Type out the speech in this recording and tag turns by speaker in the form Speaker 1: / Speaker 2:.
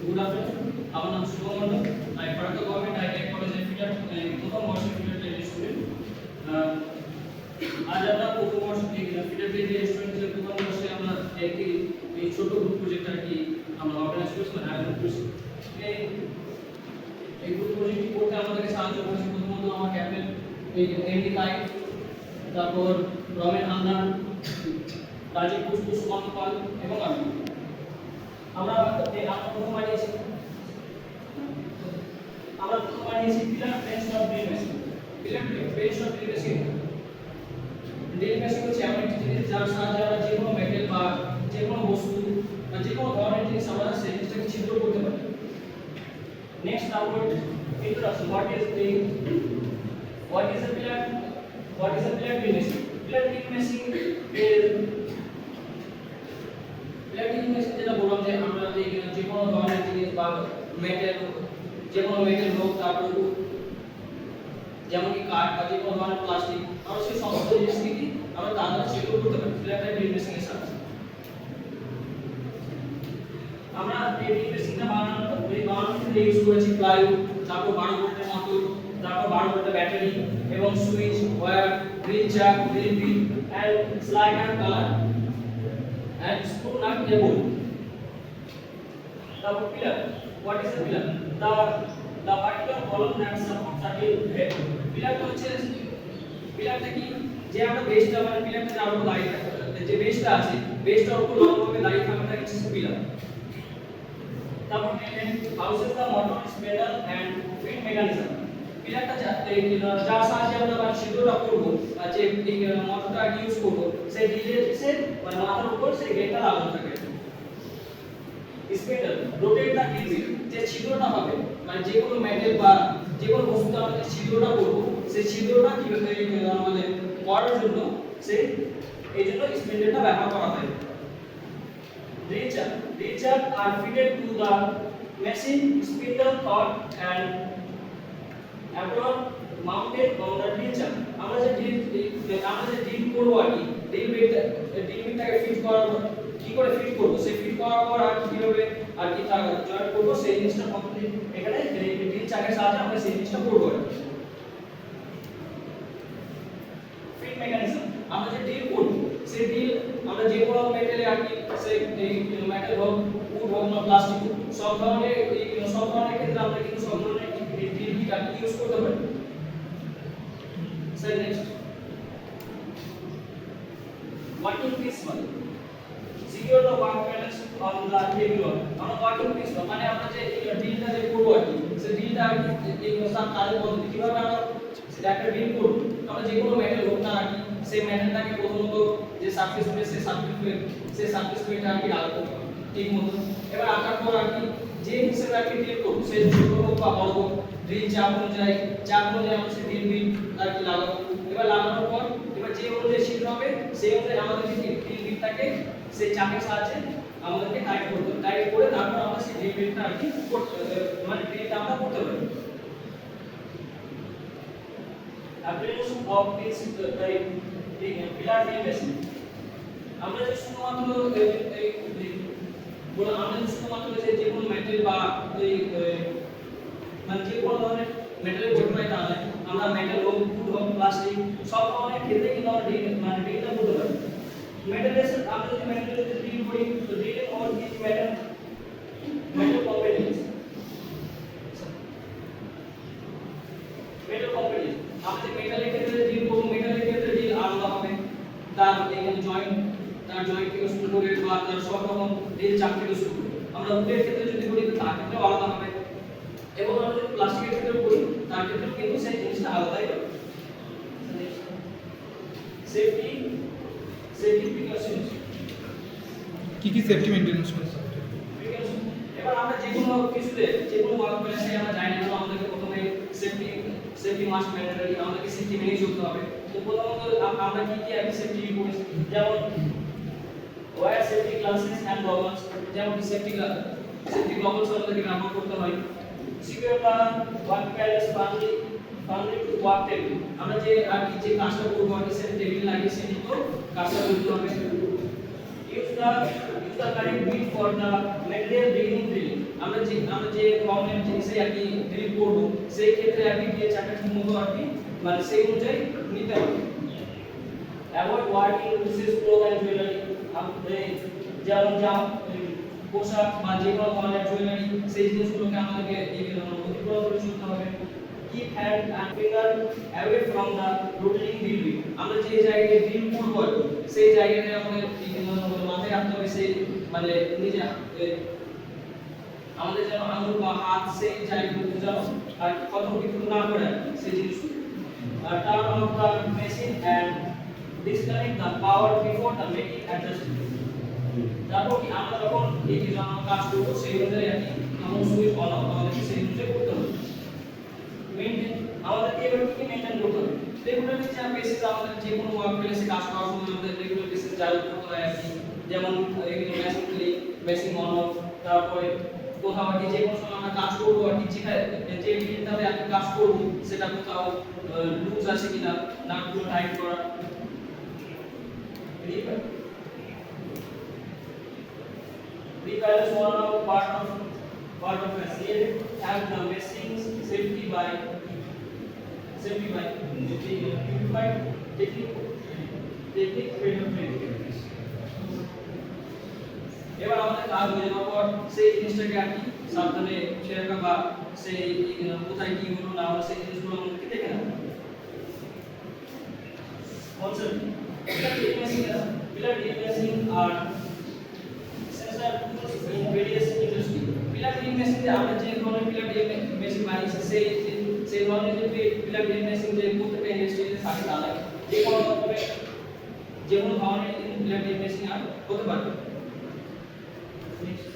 Speaker 1: Good afternoon. আমার নাম শুভম মণ্ডল। I Faraka Government ITI College এর ফিটার প্রথম বর্ষের ফিটার ট্রেড স্টুডেন্ট। আজ আমরা প্রথম বর্ষের ফিটার ট্রেড স্টুডেন্টের প্রথম বর্ষে আমরা একটি এই ছোট গ্রুপ প্রজেক্ট আর কি আমরা অর্গানাইজ করেছিলাম আয়োজন করেছি। এই গ্রুপ প্রজেক্টটি করতে আমাদেরকে সাহায্য করেছে প্রথমত আমার ক্যাপ্টেন এমডি কাই, তারপর রমেন হালদার, রাজীব পুষ্প, সুমন্ত পাল এবং আমি। আমরা প্রথম বানিয়েছি pillar base of drill machine. Pillar base of drill machine হচ্ছে এমন একটি জিনিস যার সাহায্যে আমরা যে কোনো মেটেরিয়াল বা যে কোনো বস্তু বা যে কোনো ধরনের জিনিস আমরা সেই জিনিসটাকে ছিদ্র করতে পারি। Next about introduction. What is a pillar? What is a pillar drill machine? Pillar drill machine যেটা বললাম যে আমরা যে কোনো ধরনের জিনিস বা মেটেরিয়াল যে কোনো মেটেরিয়াল হোক, তারপর যেমন কি কাঠ বা যে কোনো ধরনের প্লাস্টিক, আমরা সেই সমস্ত জিনিসকে আমরা তার দ্বারা ছিদ্র করতে পারি পিলার ড্রিল মেশিনের সাহায্যে। আমরা এই ড্রিল মেশিনটা বানানোর ইউজ করেছি প্লাইউড, তারপর 12 ভোল্টের মোটর, তারপর 12 ভোল্টের ব্যাটারি এবং switch, wire, drill chuck, drill bit and slider collar and screw nut cable. The pillar. What is a pillar? The vertical column that supports a head. Pillar হচ্ছে পিলারটা কি যে আমরা বেসটা মানে পিলারটা যার উপর দাঁড়িয়ে থাকে, যে বেসটা আছে বেসটার উপর লম্বভাবে দাঁড়িয়ে থাকাটা হচ্ছে পিলার। তারপর houses the motor spindle and feed mechanism. পিলারটা যার সাহায্যে আমরা মানে ছিদ্রটা করব বা যে মোটরটা ইউজ করব সেই ড্রিলের সে মানে মাথার উপর সেই গেটটা লাগানো থাকে। স্পেন্ডাল রোটেট দা ড্রিল, যে ছিদ্রটা হবে মানে যে কোনো মেটেরিয়াল বা যে কোনো বস্তুতে আমরা যে ছিদ্রটা করব সেই ছিদ্রটা কিভাবে আমাদের করার জন্য সেই এই জন্য স্পেন্ডালটা ব্যবহার করা হয়। Drill chuck are fitted to the machine spindle thread and apron mounted on the drill chuck. আমরা যে ড্রিল করব আর কি ড্রিল বিটটাকে ফিট করার কি করে ফিট করব সেই ফিট করার পর আর কিভাবে আর কি তা জয়েন্ট করব সেই জিনিসটা কমপ্লিট এখানে ড্রিল চাকের সাহায্যে আমরা সেই জিনিসটা করব। ফিট মেকানিজম, আমরা যে ড্রিল করব সেই ড্রিল আমরা যে কোনো মেটেরিয়াল আর কি সেই মেটাল হোক, উড হোক না প্লাস্টিক হোক, সব ধরনের ক্ষেত্রে আমরা কিন্তু সব ধরনের ড্রিল বিট আর কি ইউজ করতে পারি। Sir next working principal. Secure the work balance on the table work. আমরা ওয়ার্কিং প্রিন্সিপাল মানে আমরা যে ড্রিলটা যে করব আর কি সেই ড্রিলটা আর কি এই সব কাজের পদ্ধতি কিভাবে আমরা সেটা একটা ড্রিল করব। আমরা যে কোনো মেটাল হোক না আর কি সেই মেটালটাকে প্রথমত যে সারফেস প্লেট সেই সারফেস প্লেটটা আর কি রাখবো ঠিক মতো। এবার আঁকার পর আর কি যে হিসেবে আর কি ড্রিল করব সেই ছোট হোক বা বড় হোক ড্রিল চাপ অনুযায়ী আমরা সেই ড্রিল বিট আর কি লাগাবো। এবার লাগানোর পর এবার যে অনুযায়ী ছিদ্র হবে সেই অনুযায়ী আমাদের ড্রিল বিটটাকে সেই চাপের সাহায্যে আমাদেরকে টাইট করতে হবে। টাইট করে তারপর আমরা সেই ড্রিল বিটটা আর কি মানে ড্রিলটা আমরা করতে পারি। Application of this pillar drill machine. আমরা যে শুধুমাত্র যে কোনো মেটেরিয়াল বা মানে যে কোনো ধরনের মেটেরিয়াল করতে পারি তা নয়, আমরা মেটাল হোক, উড হোক, প্লাস্টিক সব ধরনের ক্ষেত্রে কিন্তু আমরা ড্রিলটা করতে পারি। মেটেরিয়াল আমরা যদি মেটেরিয়াল ড্রিল করি তো drill or is metal components. Metal components আমরা যে মেটালের ক্ষেত্রে ড্রিল করব মেটালের ক্ষেত্রে ড্রিল আলাদা হবে, তার এখানে জয়েন্ট থেকে শুরু করে বা তার সব রকম ড্রিল চাক থেকে শুরু করে। আমরা উডের ক্ষেত্রে যদি করি তার ক্ষেত্রেও আলাদা হবে এবং আমরা যদি প্লাস্টিকের ক্ষেত্রে করি তার ক্ষেত্রেও কিন্তু সেই জিনিসটা আলাদাই হবে। সেফটি প্রিকশনস
Speaker 2: কি সেফটি মেইনটেনেন্স করতে হবে?
Speaker 1: এবার আমরা যে কোনো কিছুতে যে কোনো ওয়ার্ক প্লেসে আমরা যাই না কেন আমাদেরকে প্রথমে সেফটি মাস্ট ম্যান্ডেটরি, আমাদেরকে সেফটি মেনে চলতে হবে। তো প্রথমত আমরা কি আর কি সেফটি করি যেমন wear safety glasses and goggles, যেমন সেফটি গগলস আমাদেরকে ব্যবহার করতে হয়। Secure the work place firmly to work table, আমরা যে আর কি যে কাজটা করব আর কি সেই টেবিল লাগিয়ে সেটি তো কাজটা করতে হবে। Use the correct bit for the material beginning drilling, আমরা যে আমরা যে ধরনের জিনিসে আর কি ডিল করব সেই ক্ষেত্রে আর কি যে চারটা ঠিক মতো আর কি মানে সেই অনুযায়ী নিতে হবে। Avoid working with cloth and jewellery. আপনি যেমন পোশাক বা যে কোনো ধরনের জুয়েলারি সেই জিনিসগুলোকে আমাদেরকে অতিক্রম করে চলতে হবে। Keep hand and finger away from the rotating wheel wheel. আমরা যে জায়গায় ড্রিল করব সেই জায়গাতে আমাদের মাথায় রাখতে হবে সেই মানে নিজে আমাদের যেন আঙুল বা হাত সেই জায়গাগুলোতে যেন আর কত কিছু না করে সেই জিনিসগুলো। Turn off the machine and disconnect the power before the making adjustment. তারপর কি আমরা যখন এই যে কাজ করব সেই অনুযায়ী আর কি এমন সুইচ অন অফ আমাদের সেই অনুযায়ী করতে হবে। মেইনটেইন আমাদের এভাবে কি মেইনটেইন করতে হবে। রেগুলার বেসিস আমাদের যে কোনো ওয়ার্ক প্লেসে কাজ করার সময় আমাদের রেগুলার বেসিস চালু করতে হয় আর কি। যেমন এগুলো machine click, machine on of, তারপরে কোথাও আর কি যে কোনো সময় আমরা কাজ করব আর কি যেখানে যে ডিলটাতে আর কি কাজ করব সেটা কোথাও লুজ আছে কিনা নাটগুলো টাইট করা। Rebalance one of part of a seal have the machines safety by unified technique এবার আমাদের কাজ হয়ে যাওয়ার পর সেই জিনিসটাকে আর কি সাবধানে ছেড়ে রাখা বা সেই কোথায় কি হলো না হলো সেই জিনিসগুলো আমাদেরকে দেখে নেওয়া। Concept pillar dressing are essential tools in various industry. Pillar drilling machine যে আমরা যে ধরনের pillar drilling machine বানিয়েছি সেই ধরনের যে pillar drilling machine যে প্রত্যেকটা ইন্ডাস্ট্রিতে থাকে তা নয়। যে কোনো ধরনের pillar drilling machine আর হতে পারে। Next.